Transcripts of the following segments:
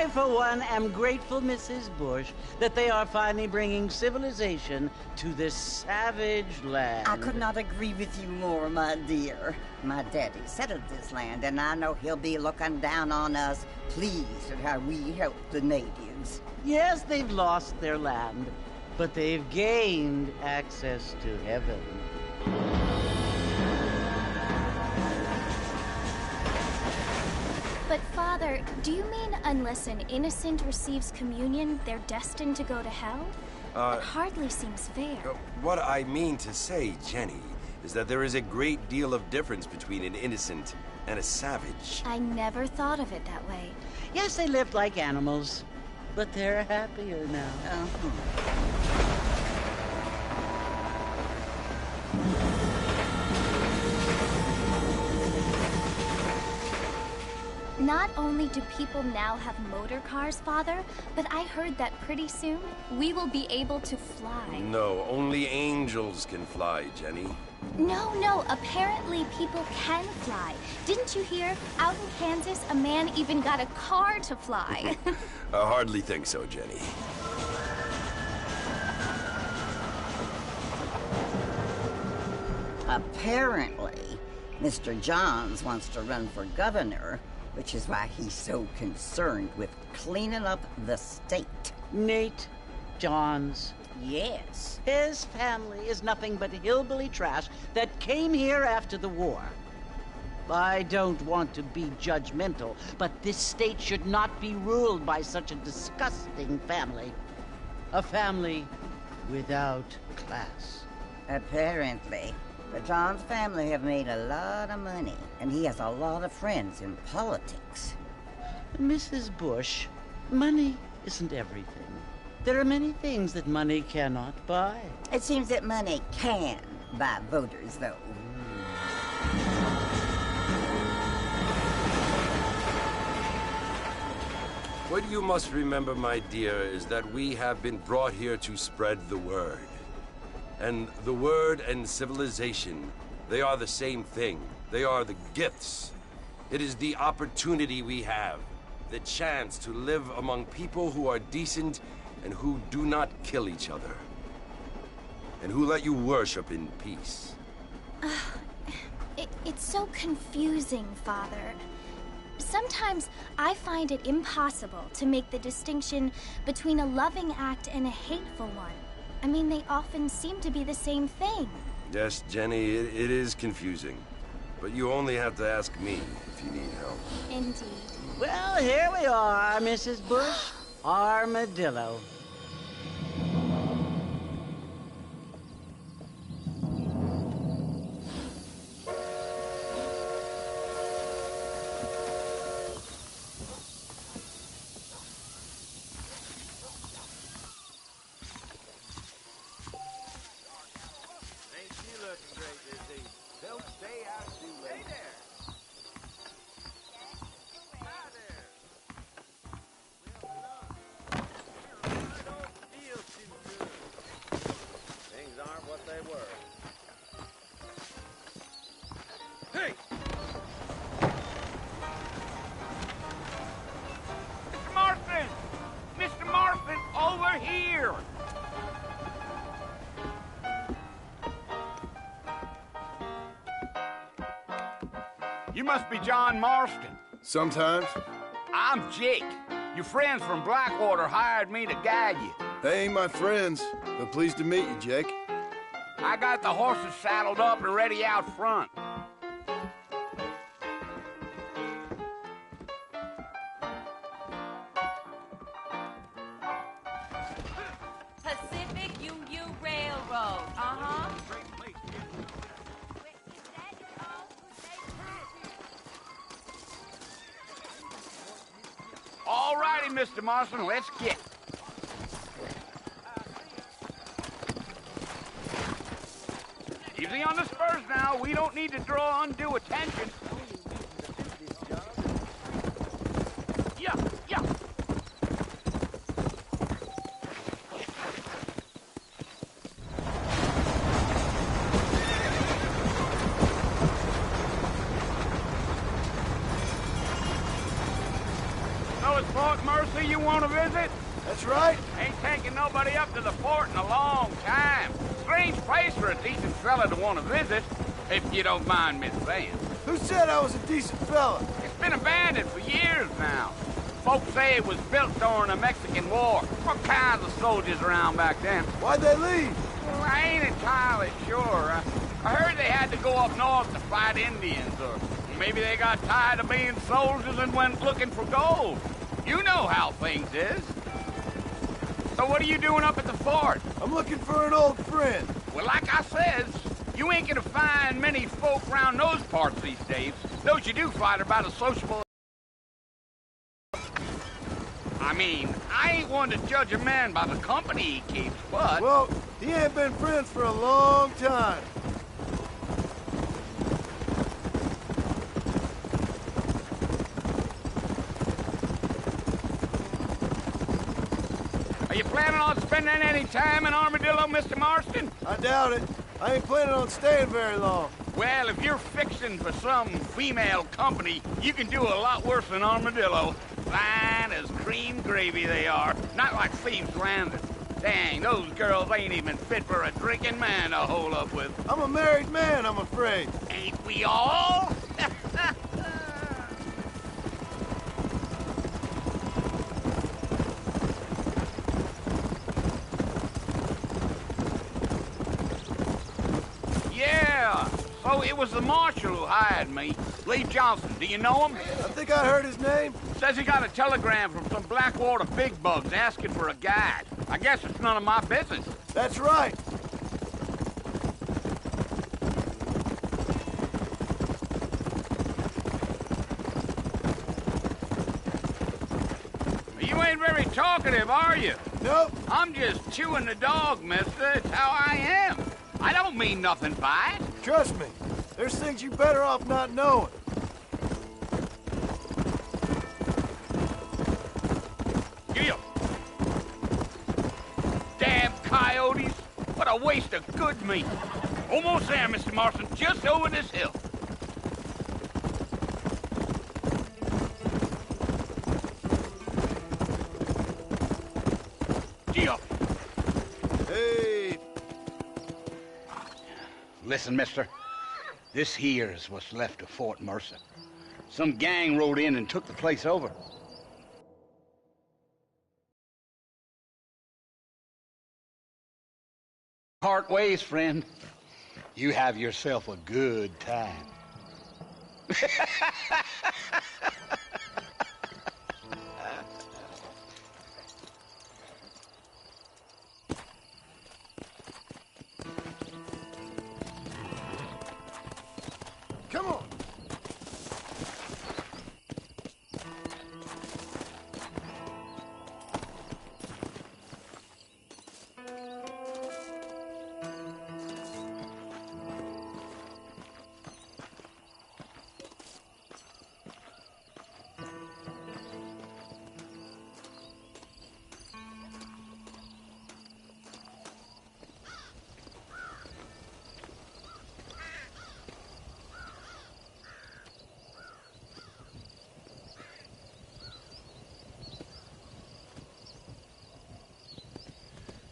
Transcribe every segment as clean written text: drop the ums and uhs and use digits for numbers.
I, for one, am grateful, Mrs. Bush, that they are finally bringing civilization to this savage land. I could not agree with you more, my dear. My daddy settled this land, and I know he'll be looking down on us, pleased at how we help the natives. Yes, they've lost their land, but they've gained access to heaven. But Father, do you mean unless an innocent receives communion, they're destined to go to hell? That hardly seems fair. What I mean to say, Jenny, is that there is a great deal of difference between an innocent and a savage. I never thought of it that way. Yes, they lived like animals, but they're happier now. Not only do people now have motor cars, Father, but I heard that pretty soon we will be able to fly. No, only angels can fly, Jenny. No, apparently people can fly. Didn't you hear? Out in Kansas, a man even got a car to fly. I hardly think so, Jenny. Apparently, Mr. Johns wants to run for governor, which is why he's so concerned with cleaning up the state. Nate Johns. Yes. His family is nothing but hillbilly trash that came here after the war. I don't want to be judgmental, but this state should not be ruled by such a disgusting family. A family without class. Apparently. The Johns family have made a lot of money, and he has a lot of friends in politics. Mrs. Bush, money isn't everything. There are many things that money cannot buy. It seems that money can buy voters, though. What you must remember, my dear, is that we have been brought here to spread the word. And the word and civilization, they are the same thing. They are the gifts. It is the opportunity we have, the chance to live among people who are decent and who do not kill each other, and who let you worship in peace. It's so confusing, Father. Sometimes I find it impossible to make the distinction between a loving act and a hateful one. I mean, they often seem to be the same thing. Yes, Jenny, it is confusing. But you only have to ask me if you need help. Indeed. Well, here we are, Mrs. Bush. Armadillo. You must be John Marston. Sometimes. I'm Jake. Your friends from Blackwater hired me to guide you. They ain't my friends, but pleased to meet you, Jake. I got the horses saddled up and ready out front. Pacific Union Railroad. All righty, Mr. Marston, let's get. Easy on the spurs now. We don't need to draw undue attention. Yeah. So it's Fort Mercy you want to visit? That's right. Ain't taking nobody up to the fort in a long time. Strange place for a decent fella to want to visit, if you don't mind me saying. Who said I was a decent fella? It's been abandoned for years now. Folks say it was built during the Mexican War. What kinds of soldiers around back then? Why'd they leave? Well, I ain't entirely sure. I heard they had to go up north to fight Indians, or maybe they got tired of being soldiers and went looking for gold. You know how things is. So what are you doing up at the fort? I'm looking for an old friend. Well, like I says, you ain't gonna find many folk around those parts these days. Those you do find are about as sociable. I mean, I ain't one to judge a man by the company he keeps, but... Well, he ain't been friends for a long time. Are you planning on spending any time in Armadillo, Mr. Marston? I doubt it. I ain't planning on staying very long. Well, if you're fixing for some female company, you can do a lot worse than Armadillo. Fine as cream gravy they are. Not like Thieves' Landing. Dang, those girls ain't even fit for a drinking man to hole up with. I'm a married man, I'm afraid. Ain't we all? Yeah, so it was the marshal who hired me. Lee Johnson, do you know him? I think I heard his name. Says he got a telegram from some Blackwater big bugs asking for a guide. I guess it's none of my business. That's right. You ain't very talkative, are you? Nope. I'm just chewing the dog, mister. It's how I am. I don't mean nothing by it. Trust me. There's things you better off not knowing. You. Damn coyotes. What a waste of good meat. Almost there, Mr. Marston. Just over this hill. Gee-up. Hey. Listen, mister. This here's what's left of Fort Mercer. Some gang rode in and took the place over. Part ways, friend. You have yourself a good time. Come on.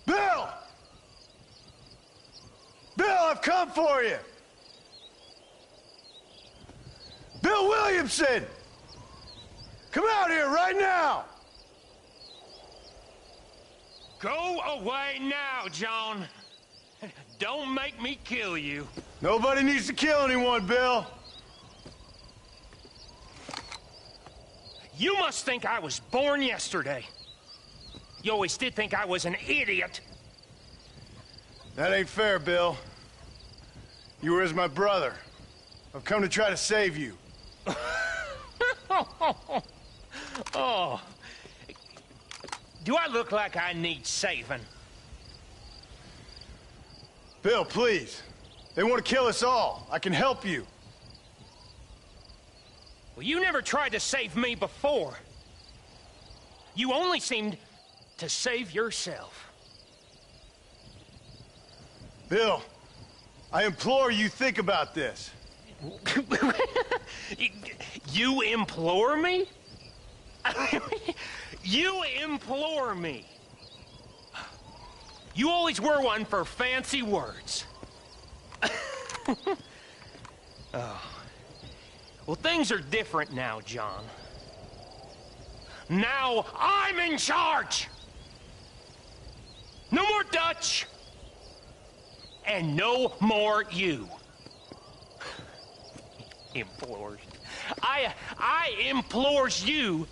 Bill! Bill, I've come for you! Bill Williamson! Come out here right now! Go away now, John. Don't make me kill you. Nobody needs to kill anyone, Bill. You must think I was born yesterday. You always did think I was an idiot. That ain't fair, Bill. You were as my brother. I've come to try to save you. Oh. Do I look like I need saving? Bill, please. They want to kill us all. I can help you. Well, you never tried to save me before. You only seemed to save yourself. Bill, I implore you think about this. You implore me? You implore me. You always were one for fancy words. Oh. Well, things are different now, John. Now I'm in charge! No more Dutch! And no more you. Implores. I implores you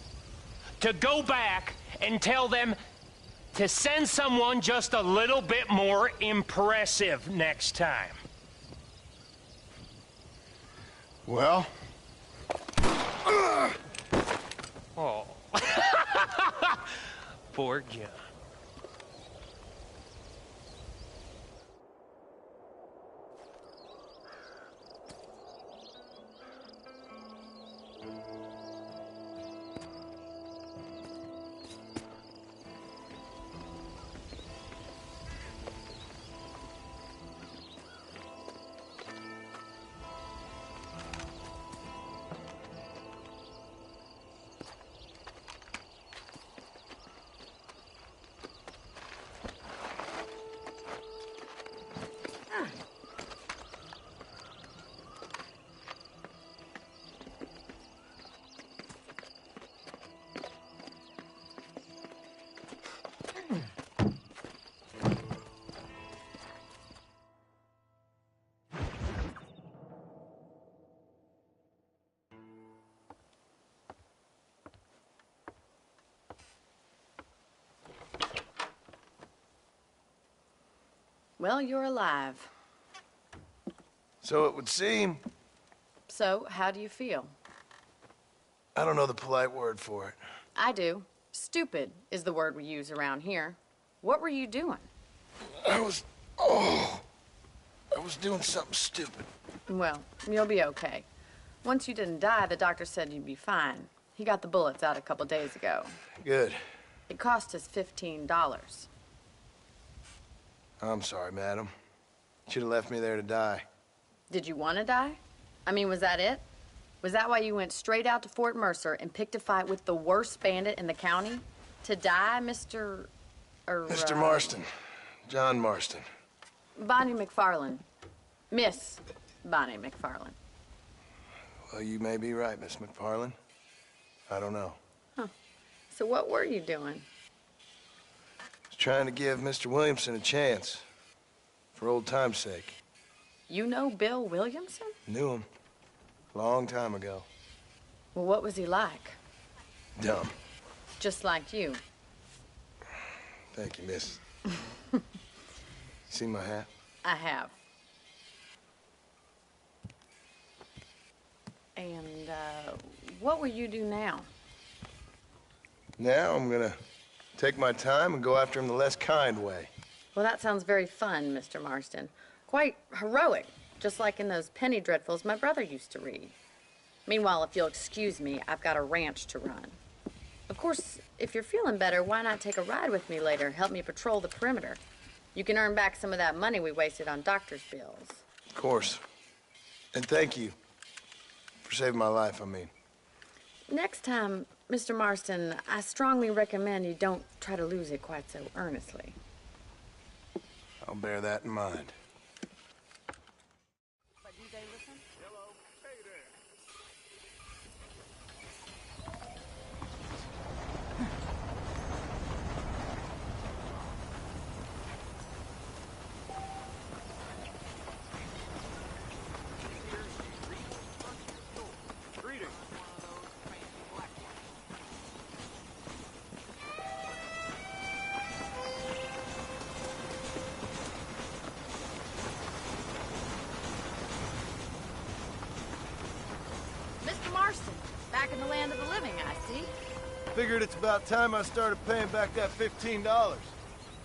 to go back and tell them to send someone just a little bit more impressive next time. Well? Oh. Poor John. Well, you're alive. So it would seem. So, how do you feel? I don't know the polite word for it. I do. Stupid is the word we use around here. What were you doing? I was doing something stupid. Well, you'll be okay. Once you didn't die, the doctor said you'd be fine. He got the bullets out a couple days ago. Good. It cost us $15. I'm sorry, madam. Should have left me there to die. Did you want to die? I mean, was that it? Was that why you went straight out to Fort Mercer and picked a fight with the worst bandit in the county? To die, Mr. Mr. Marston. John Marston. Bonnie McFarland. Miss Bonnie McFarland. Well, you may be right, Miss McFarland. I don't know. Huh. So what were you doing? I was trying to give Mr. Williamson a chance. For old time's sake. You know Bill Williamson? Knew him. Long time ago. Well, what was he like? Dumb. Just like you. Thank you, miss. See my hat? I have. And, what will you do now? Now I'm gonna take my time and go after him the less kind way. Well, that sounds very fun, Mr. Marston. Quite heroic, just like in those penny dreadfuls my brother used to read. Meanwhile, if you'll excuse me, I've got a ranch to run. Of course, if you're feeling better, why not take a ride with me later? Help me patrol the perimeter. You can earn back some of that money we wasted on doctor's bills. Of course. And thank you for saving my life, I mean. Next time, Mr. Marston, I strongly recommend you don't try to lose it quite so earnestly. I'll bear that in mind. Mr. Marston, back in the land of the living, I see. Figured it's about time I started paying back that $15.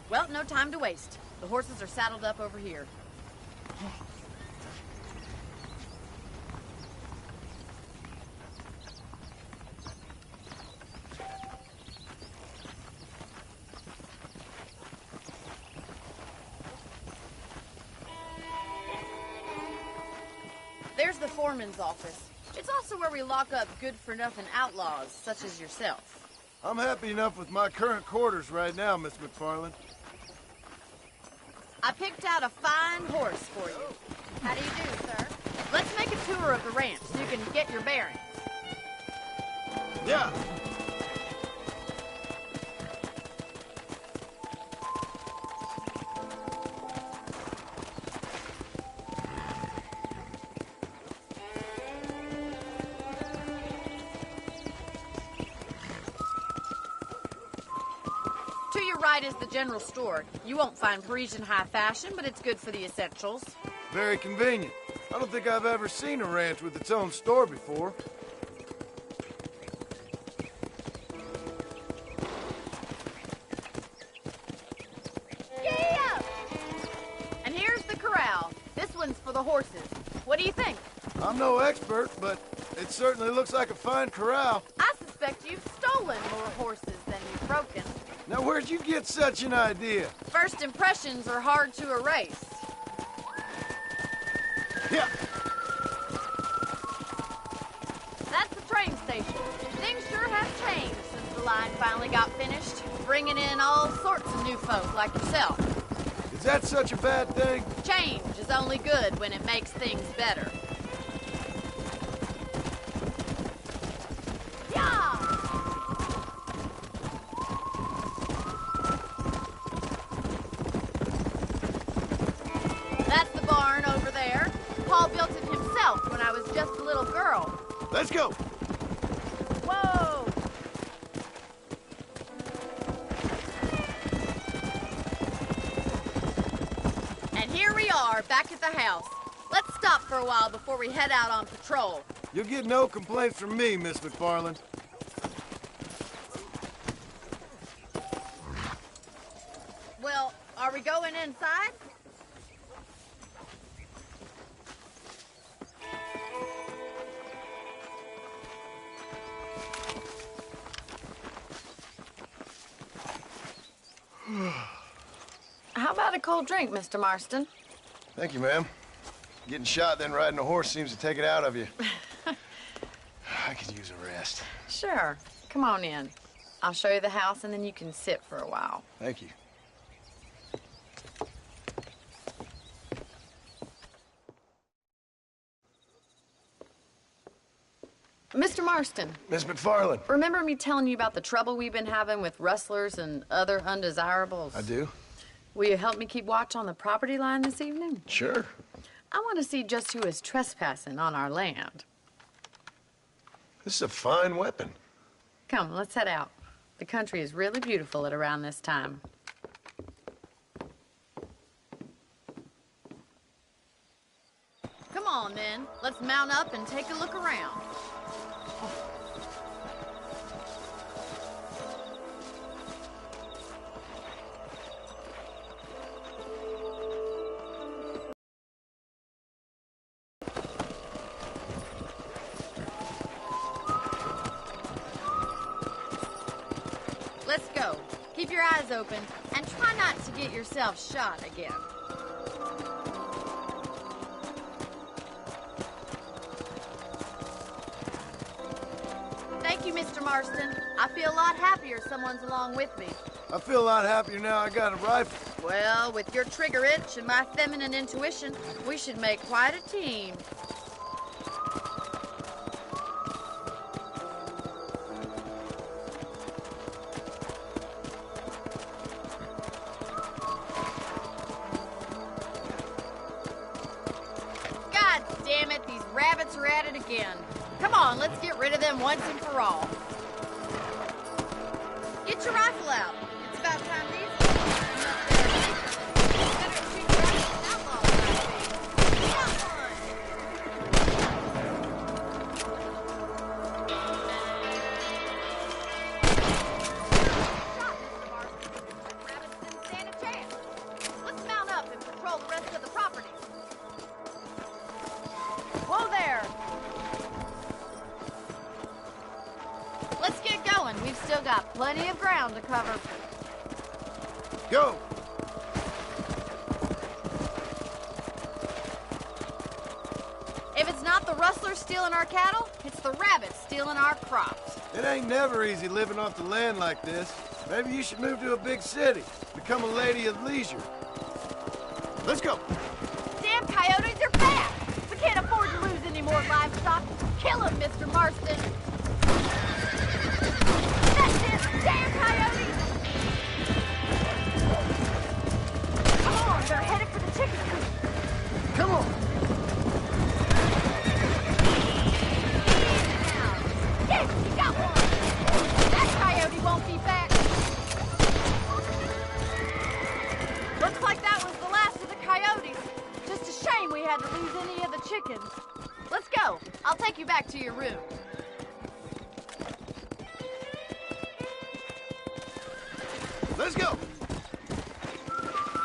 Well, no time to waste. The horses are saddled up over here. There's the foreman's office. It's also where we lock up good-for-nothing outlaws, such as yourself. I'm happy enough with my current quarters right now, Miss McFarland. I picked out a fine horse for you. How do you do, sir? Let's make a tour of the ranch so you can get your bearings. Yeah. To your right is the general store. You won't find Parisian high fashion, but it's good for the essentials. Very convenient. I don't think I've ever seen a ranch with its own store before. Yeah! And here's the corral. This one's for the horses. What do you think? I'm no expert, but it certainly looks like a fine corral. I suspect you've stolen more horses than you've broken. Now, where'd you get such an idea? First impressions are hard to erase. Yeah. That's the train station. Things sure have changed since the line finally got finished, bringing in all sorts of new folk like yourself. Is that such a bad thing? Change is only good when it makes things better. Yeah! That's the barn over there. Paul built it himself when I was just a little girl. Let's go. Whoa! And here we are, back at the house. Let's stop for a while before we head out on patrol. You'll get no complaints from me, Miss McFarland. Well, are we going inside? How about a cold drink, Mr. Marston? Thank you, ma'am. Getting shot, then riding a horse seems to take it out of you. I could use a rest. Sure. Come on in. I'll show you the house, and then you can sit for a while. Thank you. Mr. Marston. Miss McFarland. Remember me telling you about the trouble we've been having with rustlers and other undesirables? I do. Will you help me keep watch on the property line this evening? Sure. I want to see just who is trespassing on our land. This is a fine weapon. Come, let's head out. The country is really beautiful at around this time. Come on, then. Let's mount up and take a look around. Let's go. Keep your eyes open and try not to get yourself shot again. Thank you, Mr. Marston. I feel a lot happier someone's along with me. I feel a lot happier now I got a rifle. Well, with your trigger itch and my feminine intuition, we should make quite a team. God damn it, these rabbits are at it again. Come on, let's get rid of them once and for all. Get your rifle out. It's about time these better shoot rifles outlaws, Rabbits didn't stand a chance. Let's mount up and patrol the rest of the property. Whoa there! Let's get going. We've still got plenty of ground to cover. Go! If it's not the rustlers stealing our cattle, it's the rabbits stealing our crops. It ain't never easy living off the land like this. Maybe you should move to a big city. Become a lady of leisure. Let's go. Damn coyotes are back! We can't afford to lose any more livestock. Kill them, Mr. Marston. That's it! Damn coyotes! Come on, they're headed for the chicken coop. Come on. Yes, you got one! That coyote won't be back. Looks like that was the last of the coyotes. Just a shame we had to lose any of the chickens. Let's go. I'll take you back to your room. Let's go.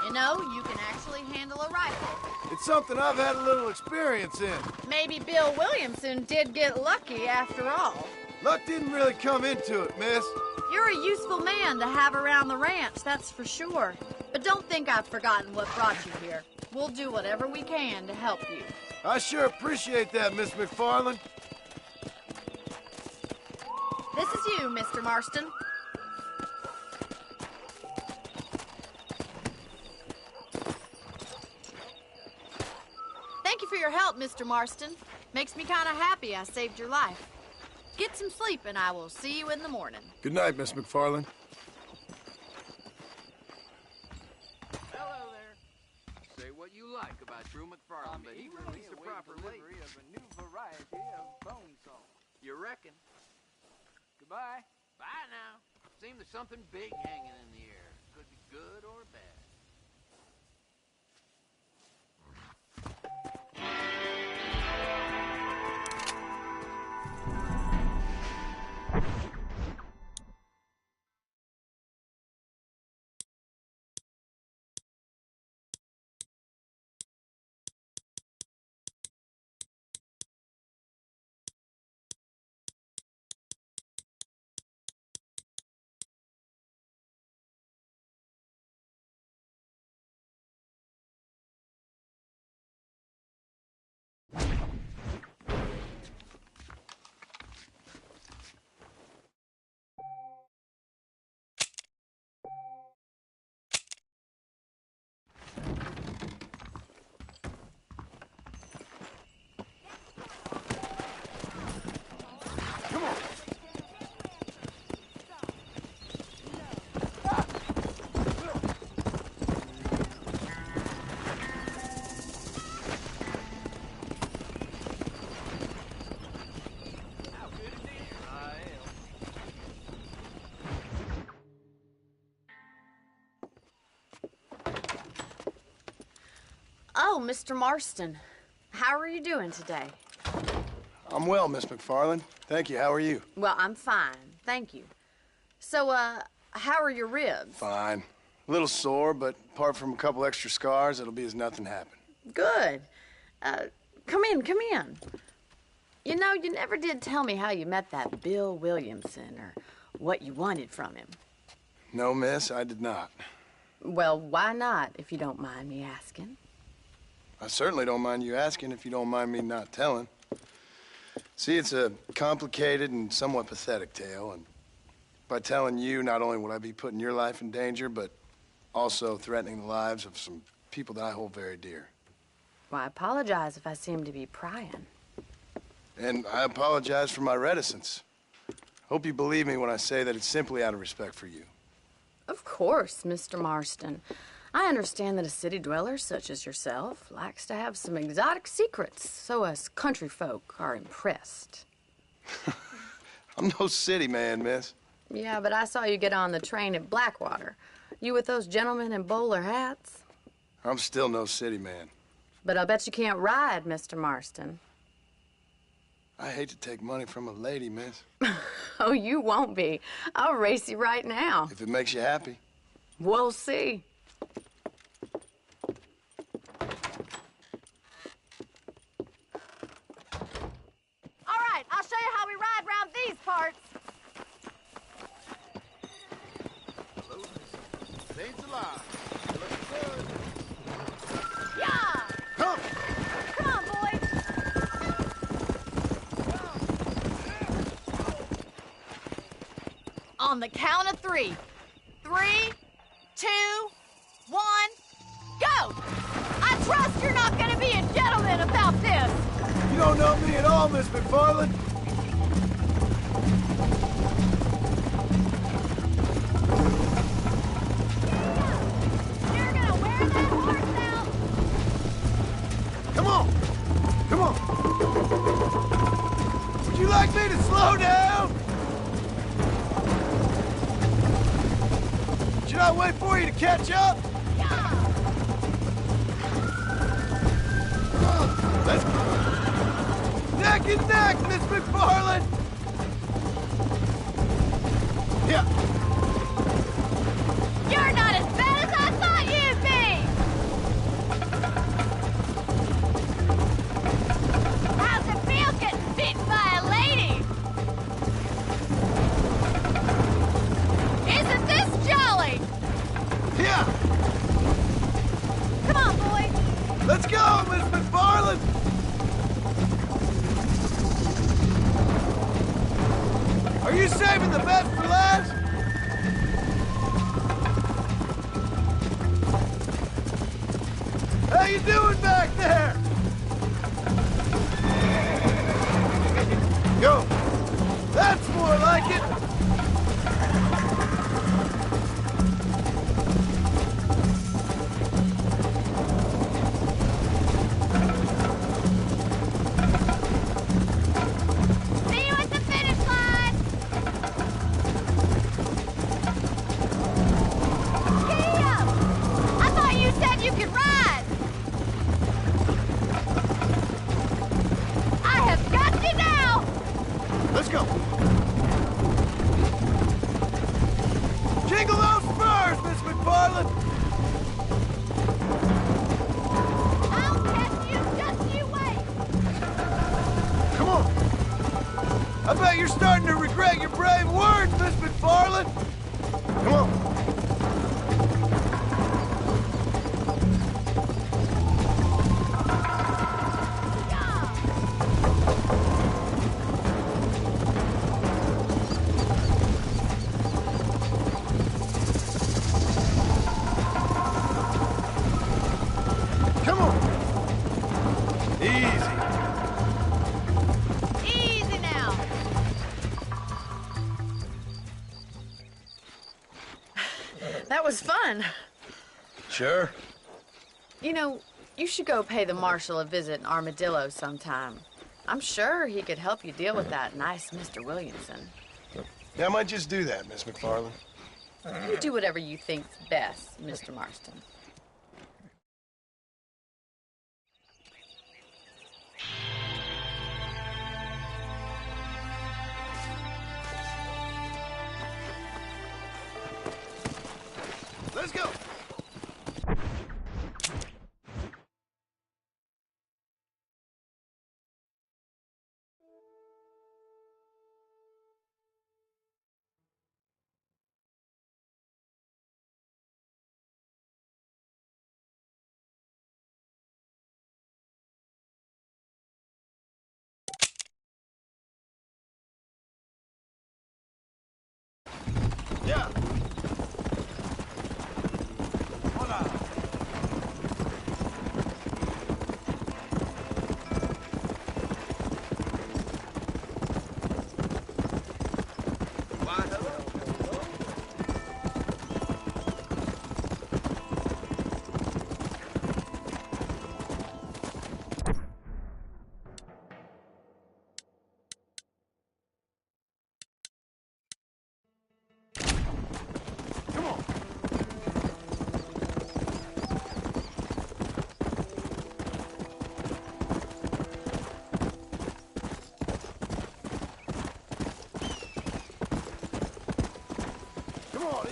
You know, you can actually handle a rifle. It's something I've had a little experience in. Maybe Bill Williamson did get lucky after all. Luck didn't really come into it, miss. You're a useful man to have around the ranch, that's for sure. But don't think I've forgotten what brought you here. We'll do whatever we can to help you. I sure appreciate that, Miss McFarland. This is you, Mr. Marston. Thank you for your help, Mr. Marston. Makes me kind of happy I saved your life. Get some sleep and I will see you in the morning. Good night, Miss McFarland. Hello there. Say what you like about Drew McFarland, but he released a proper delivery of a new variety of bone salt. You reckon? Goodbye. Bye now. Seems there's something big hanging in the air. Could be good or bad. Oh, Mr. Marston. How are you doing today? I'm well, Miss McFarland. Thank you. How are you? Well, I'm fine. Thank you. So, how are your ribs? Fine. A little sore, but apart from a couple extra scars, it'll be as nothing happened. Good. Come in, come in. You know, you never did tell me how you met that Bill Williamson or what you wanted from him. No, miss, I did not. Well, why not, if you don't mind me asking? I certainly don't mind you asking if you don't mind me not telling. See, it's a complicated and somewhat pathetic tale, and by telling you, not only would I be putting your life in danger, but also threatening the lives of some people that I hold very dear. Well, I apologize if I seem to be prying. And I apologize for my reticence. Hope you believe me when I say that it's simply out of respect for you. Of course, Mr. Marston. I understand that a city dweller such as yourself likes to have some exotic secrets, so us country folk are impressed. I'm no city man, miss. Yeah, but I saw you get on the train at Blackwater. You with those gentlemen in bowler hats? I'm still no city man. But I'll bet you can't ride, Mr. Marston. I hate to take money from a lady, miss. Oh, you won't be. I'll race you right now. If it makes you happy. We'll see. All right, I'll show you how we ride round these parts. Hello, Saints alive. Looking good. Yeah! Come! Come on, boys. On the count of 3. 3, 2, 1, go! I trust you're not gonna be a gentleman about this! You don't know me at all, Miss McFarland. You're gonna wear that horse out! Come on! Come on! Would you like me to slow down? Should I wait for you to catch up? Let's go. Neck and neck, Miss McFarland! Yeah. You're not as bad as I thought you'd be! How's it feel getting beaten by a lady? Isn't this jolly? Yeah. Come on, boy. Let's go, Miss McFarland! Are you saving the best for last? How you doing back there? Go! That's more like it! See you at the finish line! Giddy up! I thought you said you could ride! I have got you now! Let's go! Jingle those spurs, Miss McFarland! I'll catch you, just you wait! Come on! I bet you're starting to regret your brave words, Miss McFarland! Come on! Come on! Easy! Easy now! That was fun. Sure. You know, you should go pay the marshal a visit in Armadillo sometime. I'm sure he could help you deal with that nice Mr. Williamson. Yeah, I might just do that, Miss McFarland. You do whatever you think's best, Mr. Marston. Let's go! Yeah!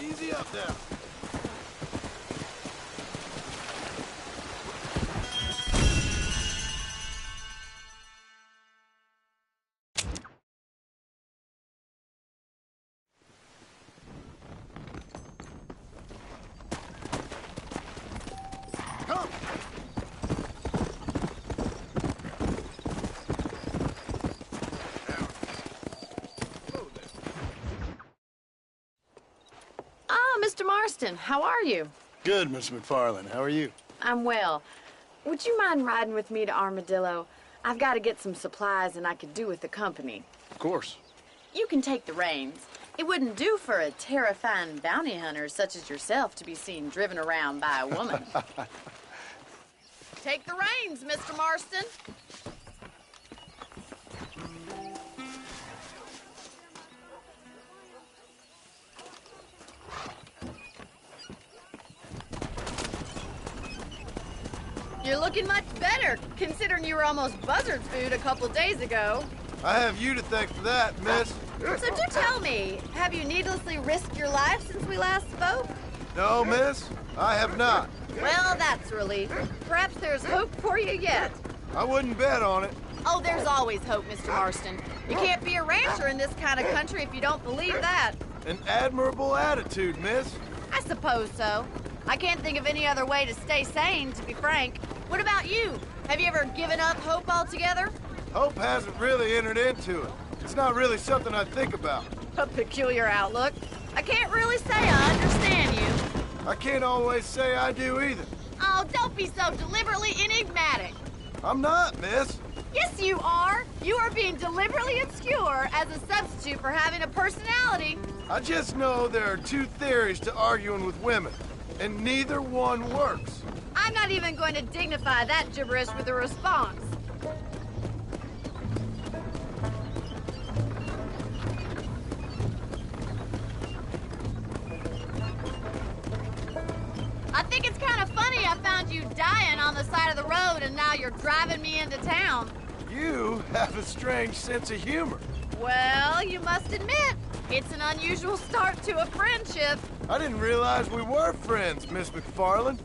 Easy up there. Mr. Marston, how are you? Good, Miss McFarland. How are you? I'm well. Would you mind riding with me to Armadillo? I've got to get some supplies and I could do with the company. Of course. You can take the reins. It wouldn't do for a terrifying bounty hunter such as yourself to be seen driven around by a woman. Take the reins, Mr. Marston. You're looking much better, considering you were almost buzzard food a couple days ago. I have you to thank for that, miss. So do tell me, have you needlessly risked your life since we last spoke? No, miss, I have not. Well, that's a relief. Perhaps there's hope for you yet. I wouldn't bet on it. Oh, there's always hope, Mr. Marston. You can't be a rancher in this kind of country if you don't believe that. An admirable attitude, miss. I suppose so. I can't think of any other way to stay sane, to be frank. What about you? Have you ever given up hope altogether? Hope hasn't really entered into it. It's not really something I think about. A peculiar outlook. I can't really say I understand you. I can't always say I do either. Oh, don't be so deliberately enigmatic. I'm not, miss. Yes, you are. You are being deliberately obscure as a substitute for having a personality. I just know there are two theories to arguing with women, and neither one works. I'm not even going to dignify that gibberish with a response. I think it's kind of funny I found you dying on the side of the road and now you're driving me into town. You have a strange sense of humor. Well, you must admit, it's an unusual start to a friendship. I didn't realize we were friends, Miss McFarland.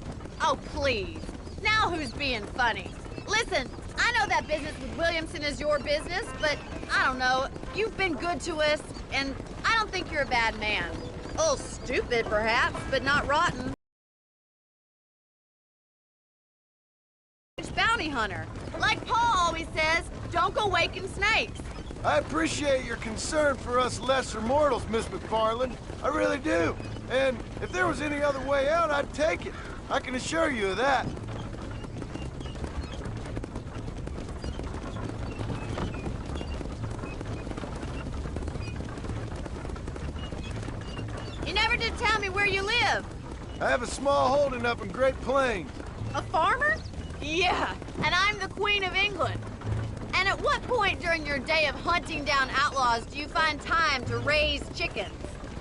Oh, please. Now who's being funny? Listen, I know that business with Williamson is your business, but I don't know. You've been good to us, and I don't think you're a bad man. A little stupid, perhaps, but not rotten. Bounty hunter. Like Paul always says, don't go waking snakes. I appreciate your concern for us lesser mortals, Miss McFarland. I really do. And if there was any other way out, I'd take it. I can assure you of that. You never did tell me where you live. I have a small holding up in Great Plains. A farmer? Yeah, and I'm the Queen of England. And at what point during your day of hunting down outlaws do you find time to raise chickens?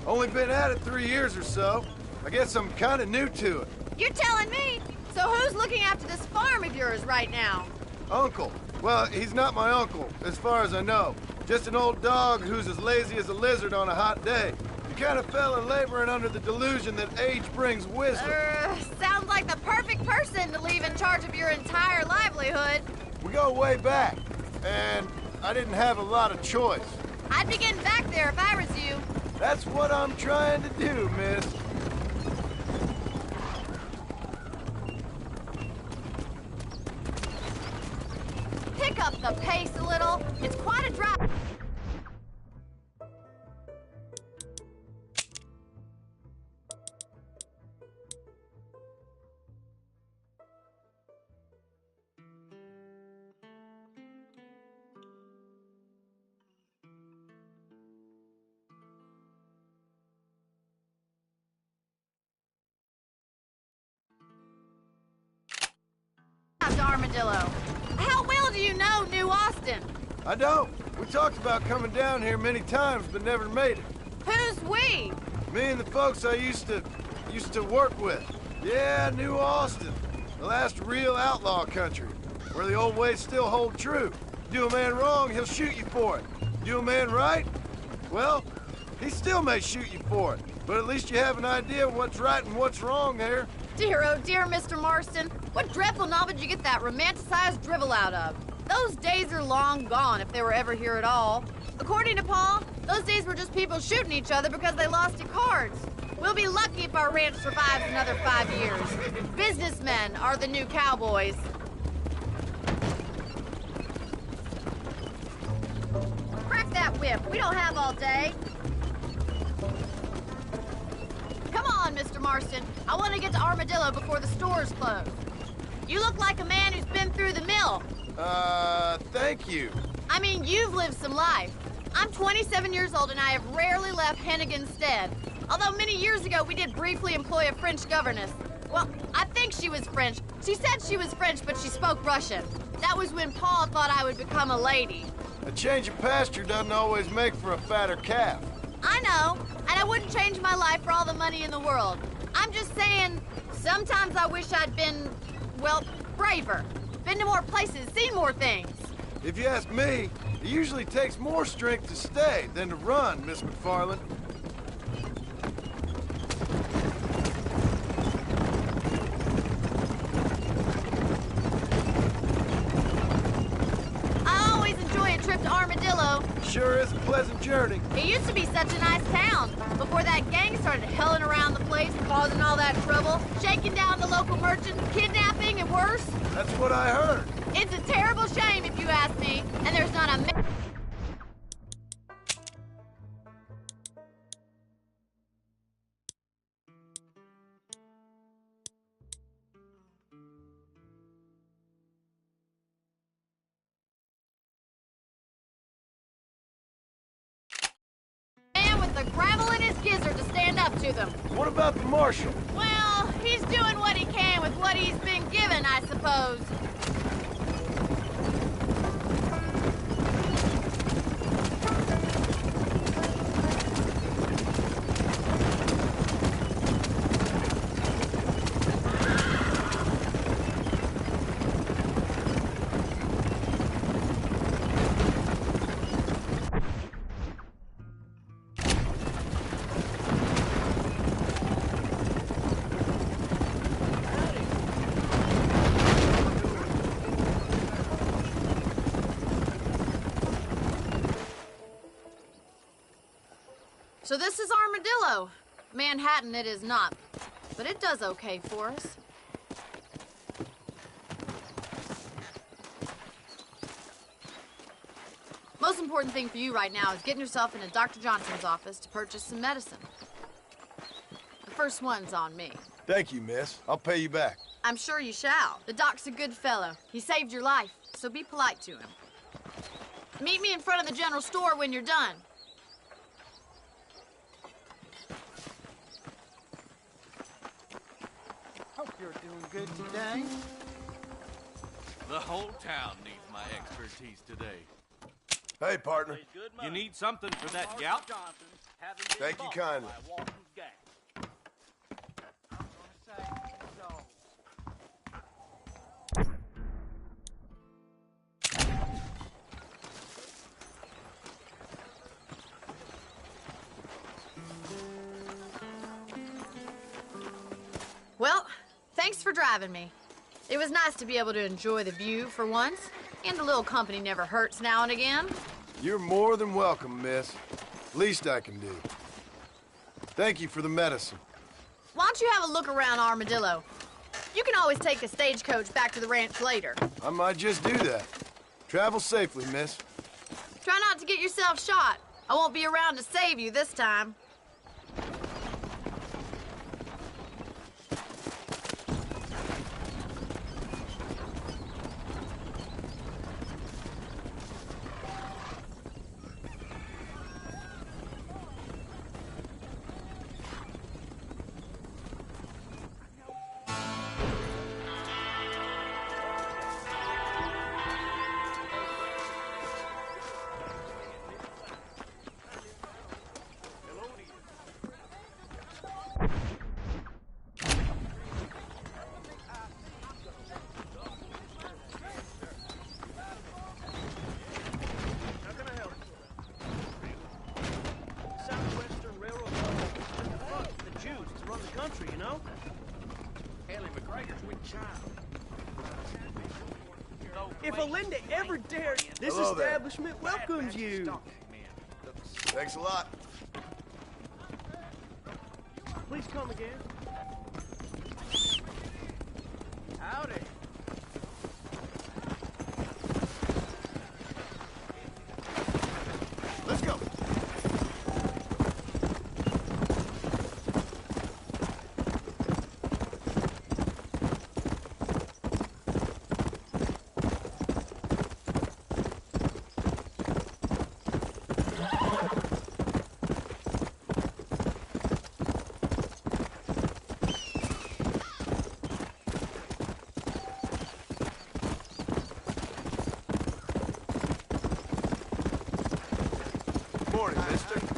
Only been at it 3 years or so. I guess I'm kind of new to it. You're telling me? So who's looking after this farm of yours right now? Uncle. Well, he's not my uncle, as far as I know. Just an old dog who's as lazy as a lizard on a hot day. He kind of fell in laboring under the delusion that age brings wisdom. Sounds like the perfect person to leave in charge of your entire livelihood. We go way back, and I didn't have a lot of choice. I'd be getting back there if I was you. That's what I'm trying to do, miss. Pick up the pace a little. It's quite a drive. Armadillo. How well do you know New Austin? I don't. We talked about coming down here many times, but never made it. Who's we? Me and the folks I used to work with. Yeah, New Austin. The last real outlaw country, where the old ways still hold true. Do a man wrong, he'll shoot you for it. Do a man right, well, he still may shoot you for it. But at least you have an idea of what's right and what's wrong there. Dear, oh dear, Mr. Marston. What dreadful novel did you get that romanticized drivel out of? Those days are long gone, if they were ever here at all. According to Paul, those days were just people shooting each other because they lost at cards. We'll be lucky if our ranch survives another 5 years. Businessmen are the new cowboys. Crack that whip. We don't have all day. Come on, on, Mr. Marston. I want to get to Armadillo before the stores close. You look like a man who's been through the mill. Thank you. I mean, you've lived some life. I'm 27 years old and I have rarely left Hennigan's Stead. Although many years ago we did briefly employ a French governess. Well, I think she was French. She said she was French, but she spoke Russian. That was when Paul thought I would become a lady. A change of pasture doesn't always make for a fatter calf. I know, and I wouldn't change my life for all the money in the world. I'm just saying, sometimes I wish I'd been, well, braver. Been to more places, seen more things. If you ask me, it usually takes more strength to stay than to run, Miss McFarland. I always enjoy a trip to Armadillo. Sure is a pleasant journey. It used to be such a nice town before that gang started helling around the place, causing all that trouble, shaking down the local merchants, kidnapping, and worse. That's what I heard. It's a terrible shame if you ask me, and there's not a man with the gravel in his gizzard to stand up to them. What about the marshal? Well, he's doing what he can with what he's been given, I suppose. So this is Armadillo. Manhattan it is not, but it does okay for us. Most important thing for you right now is getting yourself into Dr. Johnson's office to purchase some medicine. The first one's on me. Thank you, miss. I'll pay you back. I'm sure you shall. The doc's a good fellow. He saved your life, so be polite to him. Meet me in front of the general store when you're done. Hope you're doing good today. The whole town needs my expertise today. Hey, partner. You need something for that gout? Thank you kindly. Well, thanks for driving me. It was nice to be able to enjoy the view for once, and a little company never hurts now and again. You're more than welcome, miss. Least I can do. Thank you for the medicine. Why don't you have a look around Armadillo? You can always take a stagecoach back to the ranch later. I might just do that. Travel safely, miss. Try not to get yourself shot. I won't be around to save you this time. If Olinda ever dared, this Hello there. establishment welcomes you. Thanks a lot. Please come again. Howdy. Let's go. morning, mister.